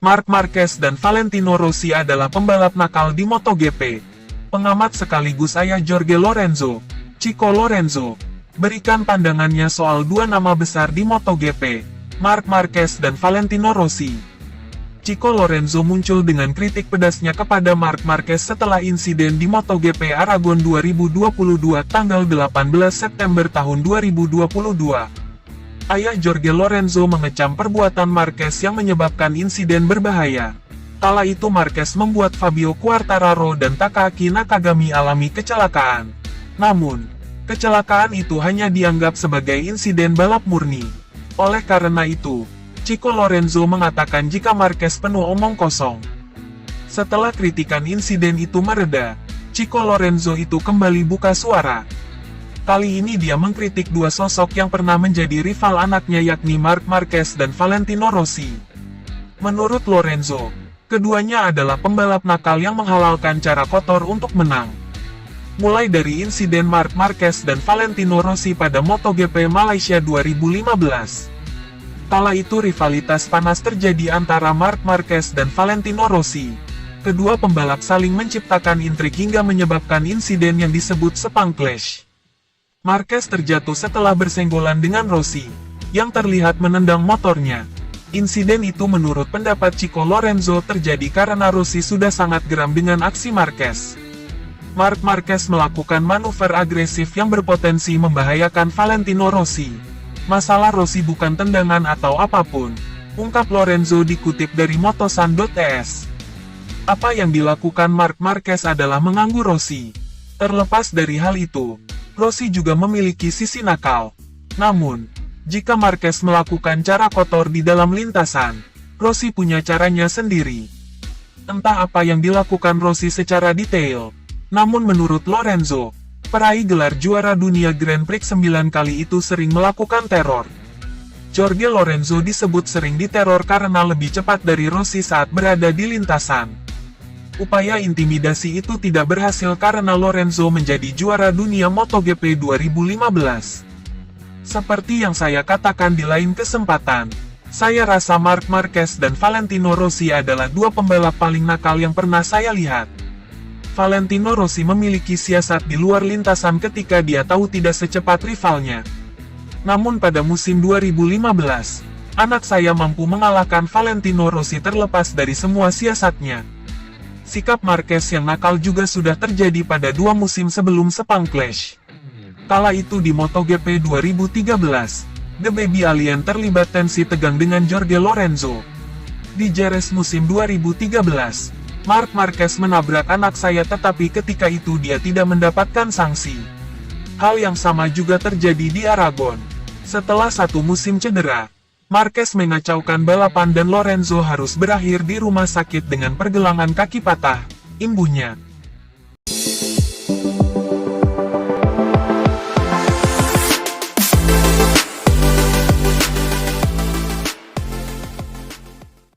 Marc Marquez dan Valentino Rossi adalah pembalap nakal di MotoGP. Pengamat sekaligus ayah Jorge Lorenzo, Chico Lorenzo, berikan pandangannya soal dua nama besar di MotoGP, Marc Marquez dan Valentino Rossi. Chico Lorenzo muncul dengan kritik pedasnya kepada Marc Marquez setelah insiden di MotoGP Aragon 2022 tanggal 18 September tahun 2022. Ayah Jorge Lorenzo mengecam perbuatan Marquez yang menyebabkan insiden berbahaya. Kala itu Marquez membuat Fabio Quartararo dan Takaki Nakagami alami kecelakaan. Namun, kecelakaan itu hanya dianggap sebagai insiden balap murni. Oleh karena itu, Chico Lorenzo mengatakan jika Marquez penuh omong kosong. Setelah kritikan insiden itu mereda, Chico Lorenzo itu kembali buka suara. Kali ini dia mengkritik dua sosok yang pernah menjadi rival anaknya yakni Marc Marquez dan Valentino Rossi. Menurut Lorenzo, keduanya adalah pembalap nakal yang menghalalkan cara kotor untuk menang. Mulai dari insiden Marc Marquez dan Valentino Rossi pada MotoGP Malaysia 2015. Kala itu rivalitas panas terjadi antara Marc Marquez dan Valentino Rossi. Kedua pembalap saling menciptakan intrik hingga menyebabkan insiden yang disebut Sepang Clash. Marquez terjatuh setelah bersenggolan dengan Rossi, yang terlihat menendang motornya. Insiden itu menurut pendapat Chico Lorenzo terjadi karena Rossi sudah sangat geram dengan aksi Marquez. Marc Marquez melakukan manuver agresif yang berpotensi membahayakan Valentino Rossi. Masalah Rossi bukan tendangan atau apapun, ungkap Lorenzo dikutip dari motosan.es. Apa yang dilakukan Marc Marquez adalah mengganggu Rossi. Terlepas dari hal itu, Rossi juga memiliki sisi nakal. Namun, jika Marquez melakukan cara kotor di dalam lintasan, Rossi punya caranya sendiri. Entah apa yang dilakukan Rossi secara detail, namun menurut Lorenzo, peraih gelar juara dunia Grand Prix 9 kali itu sering melakukan teror. Jorge Lorenzo disebut sering diteror karena lebih cepat dari Rossi saat berada di lintasan. Upaya intimidasi itu tidak berhasil karena Lorenzo menjadi juara dunia MotoGP 2015. Seperti yang saya katakan di lain kesempatan, saya rasa Marc Marquez dan Valentino Rossi adalah dua pembalap paling nakal yang pernah saya lihat. Valentino Rossi memiliki siasat di luar lintasan ketika dia tahu tidak secepat rivalnya. Namun pada musim 2015, anak saya mampu mengalahkan Valentino Rossi terlepas dari semua siasatnya. Sikap Marquez yang nakal juga sudah terjadi pada dua musim sebelum Sepang Clash. Kala itu di MotoGP 2013, The Baby Alien terlibat tensi tegang dengan Jorge Lorenzo. Di Jerez musim 2013, Marc Marquez menabrak anak saya tetapi ketika itu dia tidak mendapatkan sanksi. Hal yang sama juga terjadi di Aragon. Setelah satu musim cedera, Marquez mengacaukan balapan dan Lorenzo harus berakhir di rumah sakit dengan pergelangan kaki patah, imbuhnya.